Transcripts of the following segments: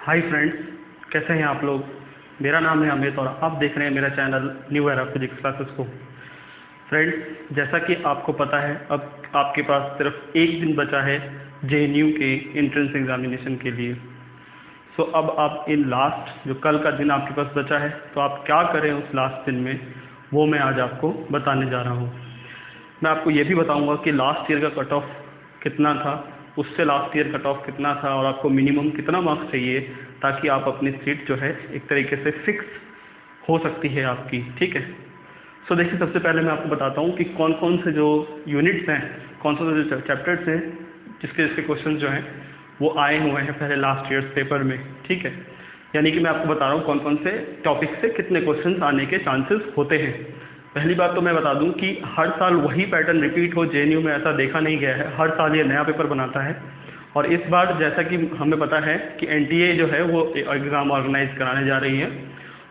Hi friends, कैसे हैं आप लोग। मेरा नाम है अमित और आप देख रहे हैं मेरा channel new era physics classes को। फ्रेंड्स, जैसा कि आपको पता है अब आपके पास सिर्फ एक दिन बचा है जेएनयू के एंट्रेंस एग्जामिनेशन के लिए। सो अब आप इन लास्ट जो कल का दिन आपके पास बचा है तो आप क्या करें उस लास्ट दिन में, वो मैं आज आपको बताने जा रहा हूँ। मैं आपको ये भी बताऊंगा कि लास्ट ईयर का कट ऑफ कितना था, उससे लास्ट ईयर कट ऑफ कितना था और आपको मिनिमम कितना मार्क्स चाहिए ताकि आप अपनी सीट जो है एक तरीके से फिक्स हो सकती है आपकी। ठीक है। सो देखिए, सबसे पहले मैं आपको बताता हूँ कि कौन कौन से जो यूनिट्स हैं, कौन कौन से जो चैप्टर्स हैं जिसके जिसके क्वेश्चन जो हैं वो आए हुए हैं पहले लास्ट ईयर पेपर में। ठीक है, यानी कि मैं आपको बता रहा हूँ कौन कौन से टॉपिक से कितने क्वेश्चन आने के चांसेस होते हैं। पहली बात तो मैं बता दूं कि हर साल वही पैटर्न रिपीट हो जेएनयू में ऐसा देखा नहीं गया है। हर साल ये नया पेपर बनाता है और इस बार जैसा कि हमें पता है कि एनटीए जो है वो एग्ज़ाम ऑर्गेनाइज कराने जा रही है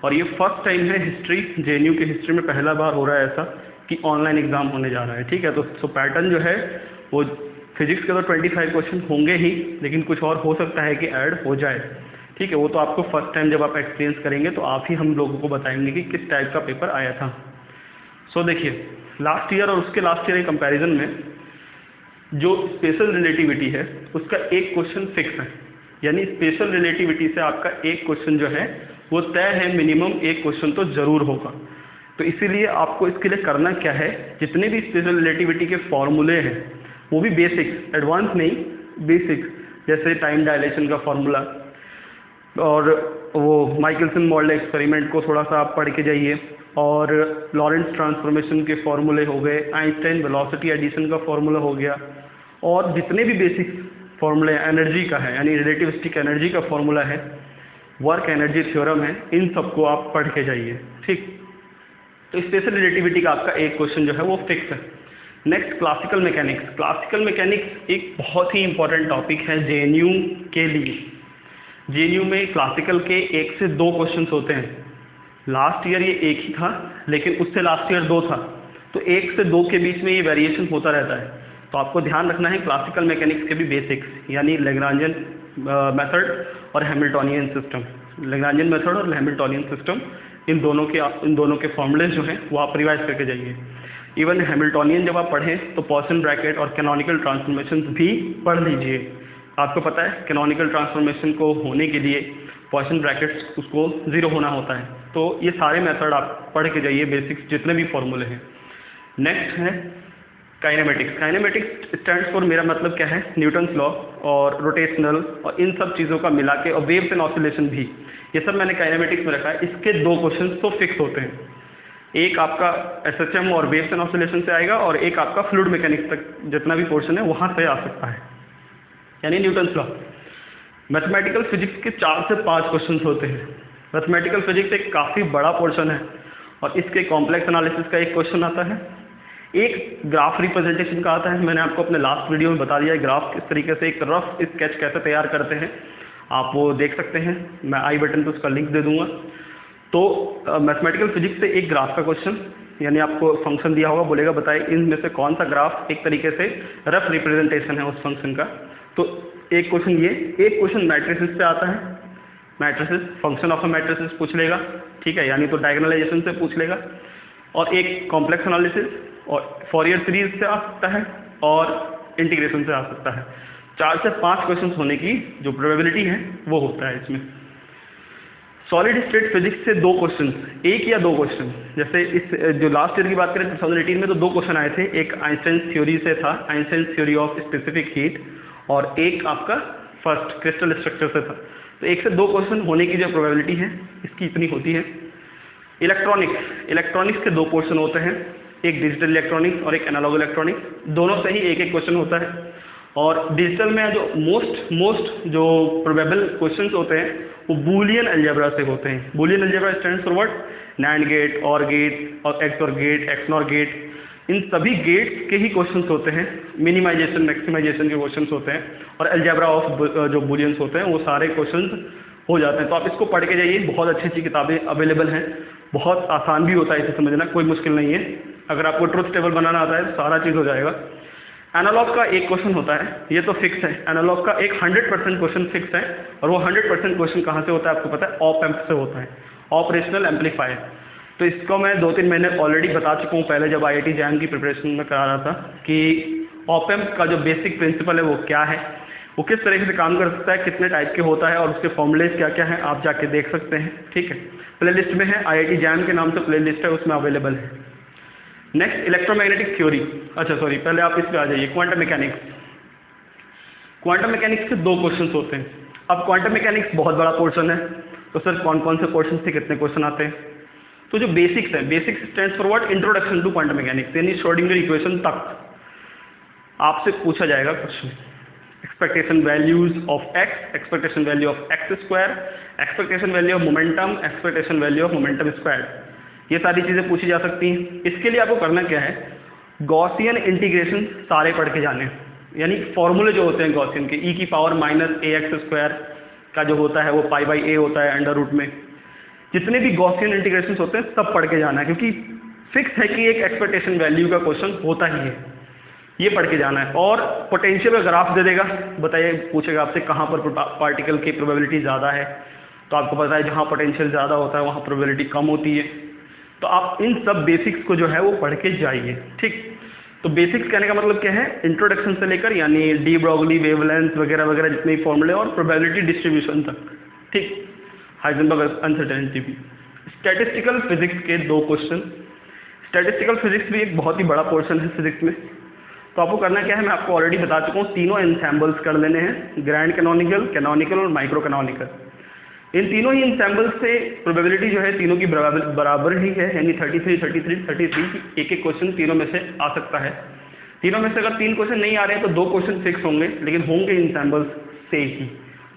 और ये फर्स्ट टाइम है हिस्ट्री, जेएनयू की हिस्ट्री में पहला बार हो रहा है ऐसा कि ऑनलाइन एग्ज़ाम होने जा रहा है। ठीक है, तो पैटर्न जो है वो फिजिक्स के तो 25 क्वेश्चन होंगे ही, लेकिन कुछ और हो सकता है कि ऐड हो जाए। ठीक है, वो तो आपको फर्स्ट टाइम जब आप एक्सपीरियंस करेंगे तो आप ही हम लोगों को बताएंगे कि किस टाइप का पेपर आया था। सो देखिए, लास्ट ईयर और उसके लास्ट ईयर के कंपैरिजन में जो स्पेशल रिलेटिविटी है उसका एक क्वेश्चन फिक्स है, यानी स्पेशल रिलेटिविटी से आपका एक क्वेश्चन जो है वो तय है, मिनिमम एक क्वेश्चन तो जरूर होगा। तो इसीलिए आपको इसके लिए करना क्या है, जितने भी स्पेशल रिलेटिविटी के फॉर्मूले हैं वो भी बेसिक्स, एडवांस नहीं, बेसिक्स, जैसे टाइम डायलेशन का फॉर्मूला और वो माइकलसन मॉडल एक्सपेरिमेंट को थोड़ा सा आप पढ़ के जाइए, और लॉरेंट्ज ट्रांसफॉर्मेशन के फॉर्मूले हो गए, आइंस्टाइन वेलोसिटी एडिशन का फॉर्मूला हो गया, और जितने भी बेसिक फॉर्मूले एनर्जी का है यानी रिलेटिविस्टिक एनर्जी का फॉर्मूला है, वर्क एनर्जी थ्योरम है, इन सबको आप पढ़ के जाइए। ठीक, तो स्पेशल रिलेटिविटी का आपका एक क्वेश्चन जो है वो फिक्स है। Next, classical mechanics. Classical mechanics एक बहुत ही इंपॉर्टेंट टॉपिक है जेएनयू के लिए। जेएनयू में क्लासिकल के 1 से 2 क्वेश्चंस होते हैं। लास्ट ईयर ये एक ही था, लेकिन उससे लास्ट ईयर 2 था, तो 1 से 2 के बीच में ये वेरिएशन होता रहता है। तो आपको ध्यान रखना है क्लासिकल मैकेनिक्स के भी बेसिक्स, यानी लैग्रांजियन मेथड और हैमिल्टोनियन सिस्टम। लैग्रांजियन मेथड और हैमिल्टोनियन सिस्टम, इन दोनों के फॉर्मूले जो हैं वो आप रिवाइज करके जाइए। इवन हैमिल्टोनियन जब आप पढ़ें तो पॉइसन ब्रैकेट और कैनोनिकल ट्रांसफॉर्मेशन भी पढ़ लीजिए। आपको पता है कैनोनिकल ट्रांसफॉर्मेशन को होने के लिए पॉइसन ब्रैकेट्स उसको 0 होना होता है। तो ये सारे मेथड आप पढ़ के जाइए, बेसिक्स जितने भी फॉर्मूले हैं। नेक्स्ट है काइनेमेटिक्स। काइनेमेटिक्स स्टैंड्स फॉर, मेरा मतलब क्या है, न्यूटन्स लॉ और रोटेशनल और इन सब चीज़ों का मिला के, और वेव्स एंड ऑसिलेशन भी, ये सब मैंने काइनेमेटिक्स में रखा है। इसके 2 क्वेश्चन तो फिक्स होते हैं, एक आपका एसएचएम और वेव्स एंड ऑसिलेशन से आएगा और एक आपका फ्लूइड मैकेनिक्स तक जितना भी पोर्शन है वहाँ से आ सकता है, यानी न्यूटन्स लॉ। मैथमेटिकल फिजिक्स के 4 से 5 क्वेश्चन होते हैं। मैथमेटिकल फिजिक्स एक काफ़ी बड़ा पोर्शन है और इसके कॉम्प्लेक्स एनालिसिस का एक क्वेश्चन आता है, एक ग्राफ रिप्रेजेंटेशन का आता है। मैंने आपको अपने लास्ट वीडियो में बता दिया है ग्राफ किस तरीके से, एक रफ स्केच कैसे तैयार करते हैं, आप वो देख सकते हैं, मैं आई बटन पे उसका लिंक दे दूंगा। तो मैथमेटिकल फिजिक्स से एक ग्राफ का क्वेश्चन, यानी आपको फंक्शन दिया होगा, बोलेगा बताइए इनमें से कौन सा ग्राफ एक तरीके से रफ रिप्रेजेंटेशन है उस फंक्शन का। तो एक क्वेश्चन ये, एक क्वेश्चन मैट्रिसेस से आता है, matrices, function of a matrices पूछ लेगा। ठीक है, यानी तो डायगोनलाइजेशन से पूछ लेगा, और एक कॉम्प्लेक्स एनालिसिस और फॉरियर सीरीज से आ सकता है और इंटीग्रेशन से आ सकता है। 4 से 5 क्वेश्चन होने की जो प्रोबेबिलिटी है वो होता है इसमें। सॉलिड स्टेट फिजिक्स से 2 क्वेश्चन, 1 या 2 क्वेश्चन, जैसे इस जो लास्ट ईयर की बात करें 2018 में तो 2 क्वेश्चन आए थे, एक आइंस्टाइन थ्योरी से था, Einstein theory of specific heat, और एक आपका फर्स्ट क्रिस्टल स्ट्रक्चर से था। तो 1 से 2 क्वेश्चन होने की जो प्रोबेबिलिटी है इसकी इतनी होती है। इलेक्ट्रॉनिक्स के 2 पोर्शन होते हैं, एक डिजिटल इलेक्ट्रॉनिक्स और एक एनालॉग इलेक्ट्रॉनिक्स, दोनों से ही एक एक क्वेश्चन होता है। और डिजिटल में जो मोस्ट जो प्रोबेबल क्वेश्चंस होते हैं वो बूलियन अलजेब्रा से होते हैं। Boolean algebra stands for what, NAND gate, OR gate, और एक्सऑर गेट, एक्सनॉर गेट, इन सभी गेट्स के ही क्वेश्चंस होते हैं। मिनिमाइजेशन, मैक्सिमाइजेशन के क्वेश्चंस होते हैं, और अलजेब्रा ऑफ जो बूलियंस होते हैं वो सारे क्वेश्चंस हो जाते हैं। तो आप इसको पढ़ के जाइए, बहुत अच्छी अच्छी किताबें अवेलेबल हैं, बहुत आसान भी होता है इसे समझना, कोई मुश्किल नहीं है। अगर आपको ट्रुथ टेबल बनाना आता है तो सारा चीज़ हो जाएगा। एनालॉग का एक क्वेश्चन होता है, ये तो फिक्स है, एनालॉग का एक 100% क्वेश्चन फिक्स है, और वो 100% क्वेश्चन कहाँ से होता है आपको पता है, ऑप एम्प से होता है, ऑपरेशनल एम्पलीफायर। तो इसको मैं 2-3 महीने ऑलरेडी बता चुका हूँ पहले, जब IIT जैम की प्रिपरेशन में करा रहा था, कि ऑप एम्प का जो बेसिक प्रिंसिपल है वो क्या है, वो किस तरीके से काम कर सकता है, कितने टाइप के होता है, और उसके फॉर्मूलेज क्या क्या हैं, आप जाके देख सकते हैं। ठीक है, प्लेलिस्ट में है, IIT जैम के नाम से प्लेलिस्ट है, उसमें अवेलेबल है। नेक्स्ट इलेक्ट्रोमैग्नेटिक थ्योरी, अच्छा सॉरी, पहले आप इस पे आ जाइए, क्वांटम मैकेनिक्स। क्वांटम मैकेनिक्स के 2 क्वेश्चंस होते हैं। अब क्वांटम मैकेनिक्स बहुत बड़ा पोर्शन है, तो सर कौन कौन से पोर्शन से कितने क्वेश्चन आते हैं? तो जो बेसिक्स है, basics stands for what, introduction to quantum mechanics, यानी श्रोडिंगर इक्वेशन तक आपसे पूछा जाएगा question. Expectation values of X, expectation value of X square, expectation value of momentum, expectation value of momentum square, ये सारी चीजें पूछी जा सकती हैं। इसके लिए आपको करना क्या है, गॉसियन इंटीग्रेशन सारे पढ़ के जाने, यानी फॉर्मूले जो होते हैं गॉसियन के, e की पावर माइनस ax स्क्वायर का जो होता है वो π/a होता है अंडर रूट में, जितने भी गॉसियन इंटीग्रेशन होते हैं सब पढ़ के जाना है, क्योंकि फिक्स है कि एक एक्सपेक्टेशन वैल्यू का क्वेश्चन होता ही है, ये पढ़ के जाना है। और पोटेंशियल का ग्राफ दे देगा, बताइए, पूछेगा आपसे कहाँ पर पार्टिकल की प्रोबेबिलिटी ज़्यादा है, तो आपको पता है जहाँ पोटेंशियल ज़्यादा होता है वहाँ प्रोबेबिलिटी कम होती है। तो आप इन सब बेसिक्स को जो है वो पढ़ के जाइए। ठीक, तो बेसिक्स कहने का मतलब क्या है, इंट्रोडक्शन से लेकर यानी डी ब्रॉगली, वेवलेंथ वगैरह वगैरह जितने फॉर्मूले और प्रोबेबिलिटी डिस्ट्रीब्यूशन तक। ठीक, हाइजेनबर्ग अनसर्टेनिटी भी। स्टैटिस्टिकल फिजिक्स के 2 क्वेश्चन। स्टैटिस्टिकल फिजिक्स भी एक बहुत ही बड़ा पोर्शन है फिजिक्स में। तो आपको करना क्या है, मैं आपको ऑलरेडी बता चुका हूँ, तीनों एंसेम्बल्स कर लेने हैं, ग्रैंड कैनोनिकल, कैनोनिकल और माइक्रो कैनोनिकल। इन तीनों ही एंसेम्बल्स से प्रोबेबिलिटी जो है तीनों की बराबर ही है, यानी 33 33 33 की एक क्वेश्चन तीनों में से आ सकता है। तीनों में से अगर 3 क्वेश्चन नहीं आ रहे हैं तो 2 क्वेश्चन फिक्स होंगे, लेकिन होंगे एंसेम्बल्स से ही।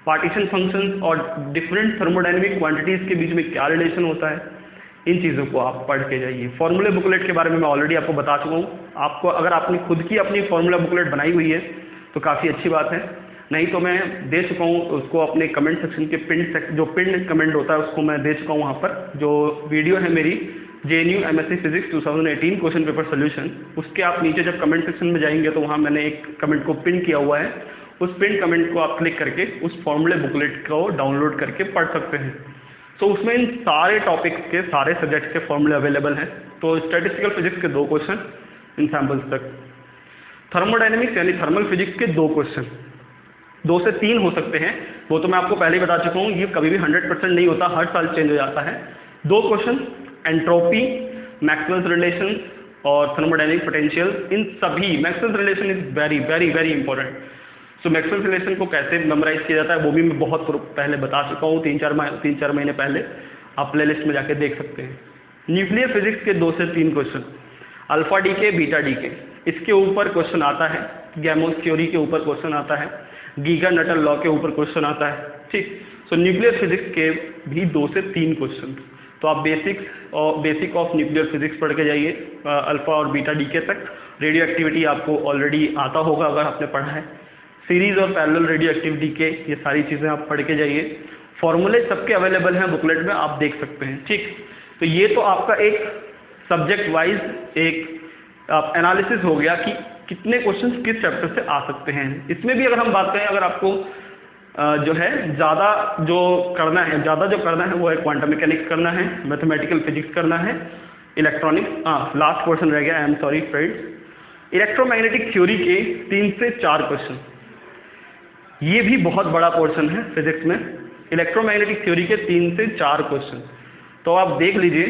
पार्टीशन फंक्शंस और डिफरेंट थर्मोडायनेमिक क्वांटिटीज के बीच में क्या रिलेशन होता है, इन चीज़ों को आप पढ़ के जाइए। फॉर्मूले बुकलेट के बारे में मैं ऑलरेडी आपको बता चुका हूँ, आपको अगर आपने खुद की अपनी फॉर्मूला बुकलेट बनाई हुई है तो काफ़ी अच्छी बात है, नहीं तो मैं दे चुका हूँ उसको अपने कमेंट सेक्शन के जो पिन कमेंट होता है उसको मैं दे चुका हूँ वहाँ पर। जो वीडियो है मेरी JNU MSc physics 2018 question paper solution, उसके आप नीचे जब कमेंट सेक्शन में जाएंगे तो वहाँ मैंने एक कमेंट को पिन किया हुआ है, उस पिन कमेंट को आप क्लिक करके उस फॉर्मूले बुकलेट को डाउनलोड करके पढ़ सकते हैं। तो उसमें इन सारे टॉपिक्स के, सारे सब्जेक्ट्स के फॉर्मूले अवेलेबल हैं। तो स्टैटिस्टिकल फिजिक्स के 2 क्वेश्चन एग्जाम्पल्स तक। थर्मोडायनेमिक्स यानी थर्मल फिजिक्स के 2 क्वेश्चन, 2 से 3 हो सकते हैं, वो तो मैं आपको पहले ही बता चुका हूँ, ये कभी भी 100% नहीं होता, हर साल चेंज हो जाता है। 2 क्वेश्चन, एंट्रोपी, मैक्सवेल्स रिलेशन और थर्मोडायनेमिक पोटेंशियल, इन सभी, Maxwell's relation is very very very important. So Maxwell's relation को कैसे मेमोराइज किया जाता है वो भी मैं बहुत पहले बता चुका हूँ, 3-4 महीने पहले, आप प्ले लिस्ट में जाके देख सकते हैं। न्यूक्लियर फिजिक्स के 2 से 3 question, alpha decay, beta decay, इसके ऊपर क्वेश्चन आता है, गैमोस थ्योरी के ऊपर क्वेश्चन आता है, गीगर नटल लॉ के ऊपर क्वेश्चन आता है। ठीक, सो न्यूक्लियर फिजिक्स के भी 2 से 3 क्वेश्चन। तो आप बेसिक ऑफ न्यूक्लियर फिजिक्स पढ़ के जाइए, अल्फा और बीटा डीके तक। रेडियो एक्टिविटी आपको ऑलरेडी आता होगा अगर आपने पढ़ा है, सीरीज और पैरेलल रेडियो एक्टिविटी के, ये सारी चीज़ें आप पढ़ के जाइए। फॉर्मूले सबके अवेलेबल हैं बुकलेट में, आप देख सकते हैं। ठीक, तो ये तो आपका एक सब्जेक्ट वाइज एक एनालिसिस हो गया कि कितने क्वेश्चंस किस चैप्टर से आ सकते हैं। इसमें भी अगर हम बात करें, अगर आपको जो है ज़्यादा जो करना है वो है क्वांटम मैकेनिक्स करना है, मैथमेटिकल फिजिक्स करना है, इलेक्ट्रॉनिक्स, लास्ट क्वेश्चन रह गया, I am sorry friends, electromagnetic theory के 3 से 4 क्वेश्चन। ये भी बहुत बड़ा पोर्शन है फिजिक्स में, इलेक्ट्रोमैग्नेटिक थ्योरी के 3 से 4 क्वेश्चन। तो आप देख लीजिए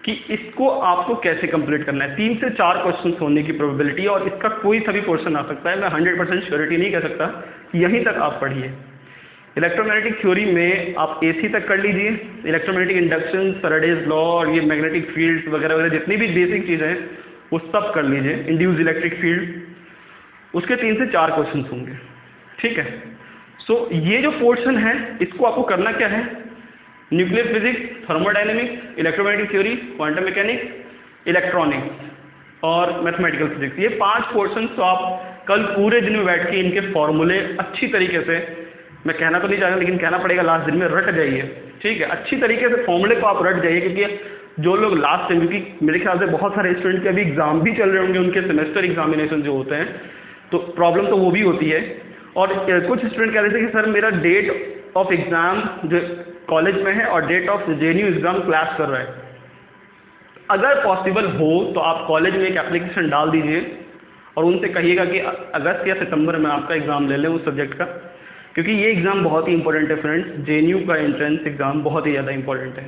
कि इसको आपको कैसे कंप्लीट करना है। 3 से 4 क्वेश्चन होने की प्रोबेबिलिटी, और इसका कोई सा भी पोर्शन आ सकता है, मैं 100% श्योरिटी नहीं कह सकता, यहीं तक आप पढ़िए। इलेक्ट्रोमैग्नेटिक थ्योरी में आप AC तक कर लीजिए, इलेक्ट्रोमैग्नेटिक इंडक्शन, फैराडेज लॉ और ये मैग्नेटिक फील्ड्स वगैरह वगैरह जितनी भी बेसिक चीज़ें हैं वो सब कर लीजिए, इंड्यूस इलेक्ट्रिक फील्ड, उसके 3 से 4 क्वेश्चन होंगे। ठीक है, सो ये जो पोर्शन है इसको आपको करना क्या है, nuclear physics, thermodynamics, electromagnetic theory, quantum mechanics, electronics और मैथमेटिकल फिजिक्स, ये 5 पोर्शन। तो आप कल पूरे दिन में बैठ के इनके फॉर्मूले अच्छी तरीके से, मैं कहना तो नहीं चाहता लेकिन कहना पड़ेगा, लास्ट दिन में रट जाइए। ठीक है, अच्छी तरीके से फॉर्मूले को आप रट जाइए, क्योंकि जो लोग लास्ट टाइम, क्योंकि मेरे ख्याल से बहुत सारे स्टूडेंट के अभी एग्जाम भी चल रहे होंगे, उनके सेमेस्टर एग्जामिनेशन जो होते हैं, तो प्रॉब्लम तो वो भी होती है। और कुछ स्टूडेंट कह रहे थे कि सर मेरा डेट ऑफ एग्ज़ाम जो कॉलेज में है और date of JNU exam clash कर रहा है। अगर पॉसिबल हो तो आप कॉलेज में एक एप्लीकेशन डाल दीजिए और उनसे कहिएगा कि अगस्त या सितंबर में आपका एग्ज़ाम ले लें उस सब्जेक्ट का, क्योंकि ये एग्ज़ाम बहुत ही इंपॉर्टेंट है फ्रेंड्स। जेएनयू का एंट्रेंस एग्ज़ाम बहुत ही ज़्यादा इंपॉर्टेंट है।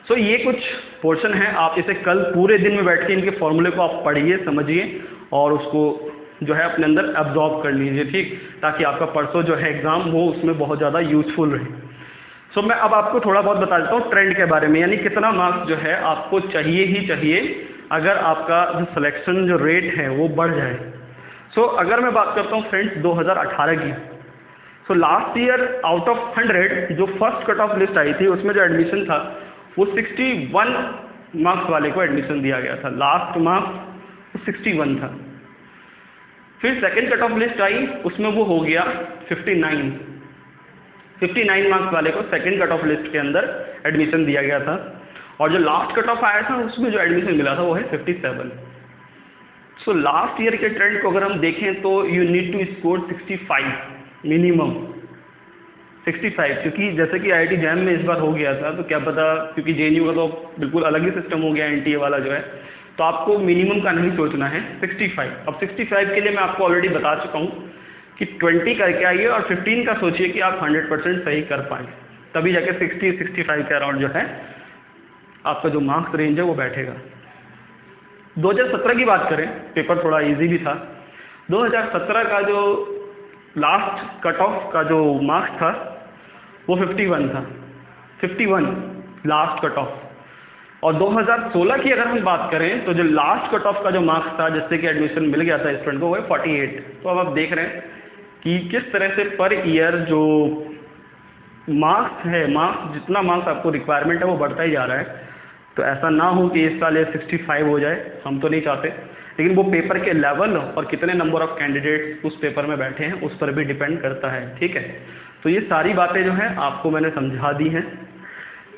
सो ये कुछ पोर्शन है, आप इसे कल पूरे दिन में बैठ के इनके फॉर्मूले को आप पढ़िए, समझिए और उसको जो है अपने अंदर एब्जॉर्ब कर लीजिए, ठीक, ताकि आपका परसों जो है एग्ज़ाम हो उसमें बहुत ज़्यादा यूजफुल रहे। सो मैं अब आपको थोड़ा बहुत बता देता हूँ ट्रेंड के बारे में, यानी कितना मार्क्स जो है आपको चाहिए ही चाहिए अगर आपका जो सिलेक्शन जो रेट है वो बढ़ जाए। सो अगर मैं बात करता हूँ फ्रेंड्स 2018 की, सो लास्ट ईयर आउट ऑफ 100 जो फर्स्ट कट ऑफ लिस्ट आई थी उसमें जो एडमिशन था वो 61 मार्क्स वाले को एडमिशन दिया गया था। लास्ट मार्क्स 61 था। फिर सेकंड कट ऑफ लिस्ट आई, उसमें वो हो गया 59 मार्क्स वाले को सेकंड कट ऑफ लिस्ट के अंदर एडमिशन दिया गया था। और जो लास्ट कट ऑफ आया था उसमें जो एडमिशन मिला था वो है 57। सो लास्ट ईयर के ट्रेंड को अगर हम देखें तो you need to score 65 minimum 65, क्योंकि जैसे कि आईआईटी जैम में इस बार हो गया था तो क्या पता, क्योंकि जेएनयू का तो बिल्कुल अलग ही सिस्टम हो गया एनटीए वाला जो है, तो आपको मिनिमम का नहीं सोचना है 65। अब 65 के लिए मैं आपको ऑलरेडी बता चुका हूँ कि 20 करके आइए और 15 का सोचिए कि आप 100% सही कर पाएँ, तभी जाके 60-65 के अराउंड जो है आपका जो मार्क्स रेंज है वो बैठेगा। 2017 की बात करें, पेपर थोड़ा इजी भी था। 2017 का जो लास्ट कट ऑफ का जो मार्क्स था वो 51 था, 51 लास्ट कट ऑफ। और 2016 की अगर हम बात करें तो जो लास्ट कट ऑफ का जो मार्क्स था जिससे कि एडमिशन मिल गया था स्टूडेंट को वो है 48। तो अब आप देख रहे हैं कि किस तरह से पर ईयर जो मार्क्स है, मार्क्स जितना मार्क्स आपको रिक्वायरमेंट है वो बढ़ता ही जा रहा है। तो ऐसा ना हो कि इस साल ये 65 हो जाए, हम तो नहीं चाहते, लेकिन वो पेपर के लेवल और कितने नंबर ऑफ कैंडिडेट्स उस पेपर में बैठे हैं उस पर भी डिपेंड करता है, ठीक है। तो ये सारी बातें जो हैं आपको मैंने समझा दी हैं,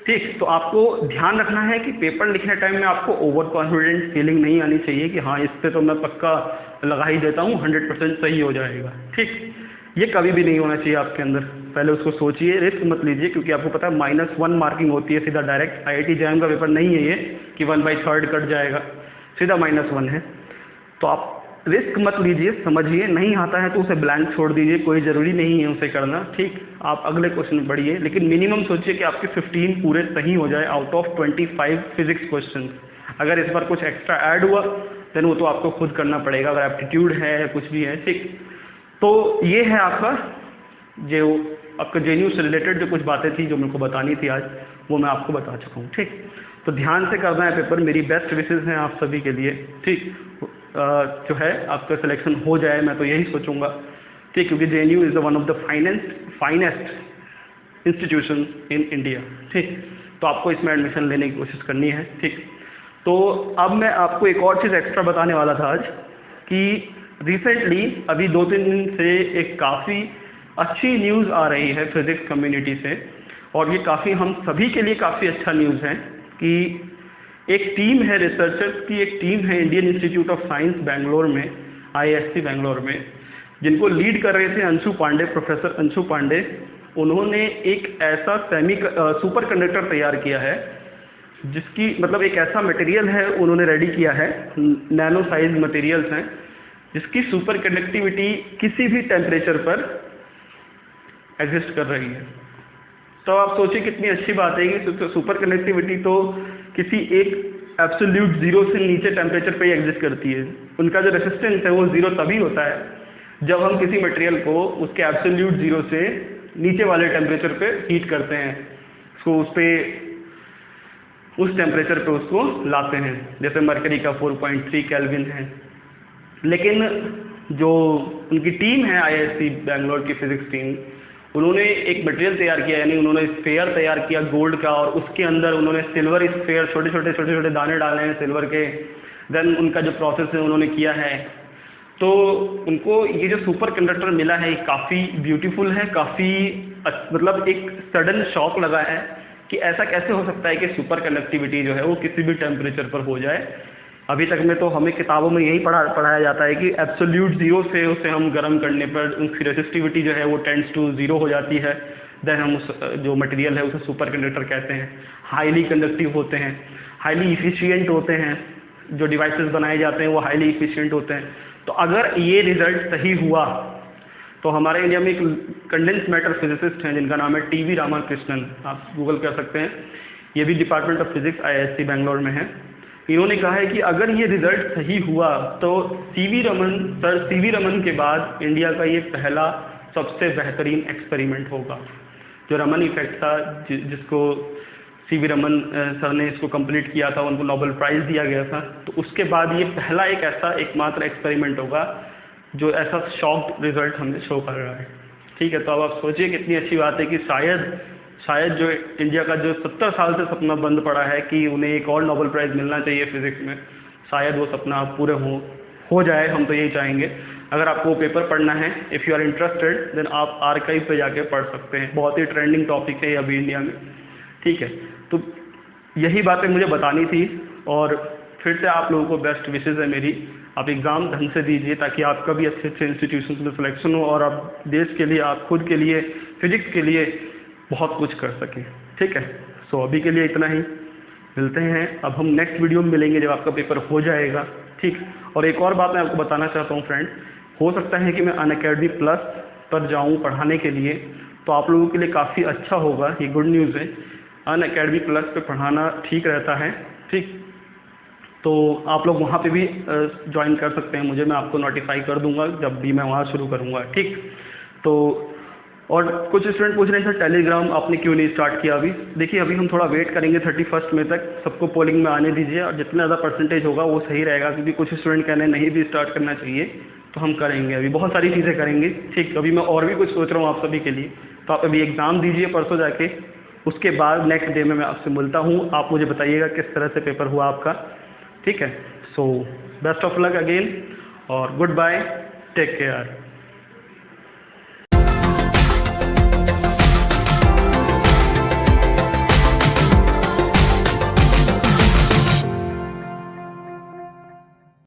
ठीक। तो आपको ध्यान रखना है कि पेपर लिखने टाइम में आपको ओवर कॉन्फिडेंट फीलिंग नहीं आनी चाहिए कि हाँ इस पे तो मैं पक्का लगा ही देता हूँ 100% सही हो जाएगा, ठीक। ये कभी भी नहीं होना चाहिए आपके अंदर। पहले उसको सोचिए, रिस्क मत लीजिए, क्योंकि आपको पता है -1 मार्किंग होती है सीधा डायरेक्ट। आईआईटी जैम का पेपर नहीं है ये कि 1/3 कट जाएगा, सीधा -1 है। तो आप रिस्क मत लीजिए, समझिए, नहीं आता है तो उसे ब्लैंक छोड़ दीजिए, कोई ज़रूरी नहीं है उसे करना, ठीक। आप अगले क्वेश्चन पढ़िए, लेकिन मिनिमम सोचिए कि आपके 15 पूरे सही हो जाए आउट ऑफ 25 फिजिक्स क्वेश्चन। अगर इस बार कुछ एक्स्ट्रा ऐड हुआ देन वो तो आपको खुद करना पड़ेगा, अगर एप्टीट्यूड है या कुछ भी है, ठीक। तो ये है आपका जो आपका जेएनयू से रिलेटेड जो कुछ बातें थी जो मेरे को बतानी थी आज, वो मैं आपको बता चुका हूँ, ठीक। तो ध्यान से करना है पेपर, मेरी बेस्ट विशेज़ हैं आप सभी के लिए, ठीक। जो है आपका सिलेक्शन हो जाए, मैं तो यही सोचूंगा, ठीक, क्योंकि JNU is one of the finest institution in India, ठीक। तो आपको इसमें एडमिशन लेने की कोशिश करनी है, ठीक। तो अब मैं आपको एक और चीज़ एक्स्ट्रा बताने वाला था आज कि रिसेंटली अभी 2-3 दिन से एक काफ़ी अच्छी न्यूज़ आ रही है फिजिक्स कम्युनिटी से, और ये काफ़ी हम सभी के लिए काफ़ी अच्छा न्यूज़ है कि एक टीम है, रिसर्चर्स की एक टीम है Indian institute of science Bangalore में, आईएससी बेंगलोर में, जिनको लीड कर रहे थे अंशु पांडे, प्रोफेसर अंशु पांडे। उन्होंने एक ऐसा सुपर कंडक्टर तैयार किया है जिसकी मतलब एक ऐसा मटेरियल है उन्होंने रेडी किया है, नैनो साइज मटेरियल्स हैं जिसकी सुपर कंडक्टिविटी किसी भी टेम्परेचर पर एग्जिस्ट कर रही है। तो आप सोचिए कितनी अच्छी बात है कि सुपर कंडक्टिविटी तो किसी एक एब्सोल्यूट जीरो से नीचे टेम्परेचर पे ही एग्जिस्ट करती है। उनका जो रेसिस्टेंस है वो जीरो तभी होता है जब हम किसी मटेरियल को उसके एब्सोल्यूट जीरो से नीचे वाले टेम्परेचर पे हीट करते हैं, उसको उस टेम्परेचर पे उसको लाते हैं, जैसे मरकरी का 4.3 केल्विन है। लेकिन जो उनकी टीम है आईआईएससी बेंगलोर की फिजिक्स टीम, उन्होंने एक मटेरियल तैयार किया, यानी उन्होंने स्फेयर तैयार किया गोल्ड का, और उसके अंदर उन्होंने सिल्वर स्फेयर छोटे छोटे दाने डाले हैं सिल्वर के। देन उनका जो प्रोसेस है उन्होंने किया है, तो उनको ये जो सुपर कंडक्टर मिला है ये काफ़ी ब्यूटीफुल है, काफ़ी मतलब एक सडन शॉक लगा है कि ऐसा कैसे हो सकता है कि सुपर कंडक्टिविटी जो है वो किसी भी टेम्परेचर पर हो जाए। अभी तक में तो हमें किताबों में यही पढ़ाया जाता है कि एब्सोल्यूट ज़ीरो से उसे हम गर्म करने पर उसकी रेसिस्टिविटी जो है वो टेंड्स टू ज़ीरो हो जाती है। देन हम उस जो मटेरियल है उसे सुपर कंडक्टर कहते हैं। हाईली कंडक्टिव होते हैं, हाईली इफिशियंट होते हैं, जो डिवाइसेस बनाए जाते हैं वो हाईली इफिशियंट होते हैं। तो अगर ये रिजल्ट सही हुआ तो हमारे इंडिया में एक कंडेंस मैटर फिजिसिस्ट हैं जिनका नाम है टीवी रामाकृष्णन, आप गूगल कर सकते हैं। ये भी department of physics IISc Bangalore में है। इन्होंने कहा है कि अगर ये रिजल्ट सही हुआ तो सीवी रमन के बाद इंडिया का ये पहला सबसे बेहतरीन एक्सपेरिमेंट होगा। जो रमन इफेक्ट था जिसको सीवी रमन सर ने इसको कंप्लीट किया था, उनको नोबेल प्राइज दिया गया था, तो उसके बाद ये पहला एक ऐसा एकमात्र एक्सपेरिमेंट होगा जो ऐसा शॉक्ड रिजल्ट हमें शो कर रहा है। ठीक है, तो अब आप सोचिए कितनी अच्छी बात है कि शायद जो इंडिया का जो 70 साल से सपना बंद पड़ा है कि उन्हें एक और नोबेल प्राइज मिलना चाहिए फिजिक्स में, शायद वो सपना पूरे हो जाए। हम तो यही चाहेंगे। अगर आपको वो पेपर पढ़ना है, if you are interested, then आप आर्काइव पे जाके पढ़ सकते हैं। बहुत ही ट्रेंडिंग टॉपिक है अभी इंडिया में। ठीक है, तो यही बातें मुझे बतानी थी और फिर से आप लोगों को बेस्ट विशेज़ है मेरी। आप एग्ज़ाम ढंग से दीजिए ताकि आपका भी अच्छे अच्छे इंस्टीट्यूशन में सिलेक्शन हो और आप देश के लिए, आप खुद के लिए, फिजिक्स के लिए बहुत कुछ कर सकें। ठीक है, सो अभी के लिए इतना ही। मिलते हैं अब हम नेक्स्ट वीडियो में मिलेंगे जब आपका पेपर हो जाएगा। ठीक, और एक और बात मैं आपको बताना चाहता हूँ फ्रेंड, हो सकता है कि मैं अनअकैडमी प्लस पर जाऊँ पढ़ाने के लिए, तो आप लोगों के लिए काफ़ी अच्छा होगा। ये गुड न्यूज़ है, अनअकैडमी प्लस पे पढ़ाना ठीक रहता है। ठीक, तो आप लोग वहाँ पे भी ज्वाइन कर सकते हैं मुझे, मैं आपको नोटिफाई कर दूंगा जब भी मैं वहाँ शुरू करूँगा। ठीक, तो और कुछ स्टूडेंट पूछ रहे हैं सर टेलीग्राम आपने क्यों नहीं स्टार्ट किया अभी। देखिए अभी हम थोड़ा वेट करेंगे 31 मई तक, सबको पोलिंग में आने दीजिए और जितना ज़्यादा परसेंटेज होगा वो सही रहेगा, क्योंकि कुछ स्टूडेंट कहने नहीं भी स्टार्ट करना चाहिए, तो हम करेंगे अभी बहुत सारी चीज़ें करेंगे। ठीक, अभी मैं और भी कुछ सोच रहा हूँ आप सभी के लिए। तो आप अभी एग्ज़ाम दीजिए परसों जाके, उसके बाद नेक्स्ट डे में मैं आपसे मिलता हूँ। आप मुझे बताइएगा किस तरह से पेपर हुआ आपका। ठीक है, so best of luck again और गुड बाय, टेक केयर।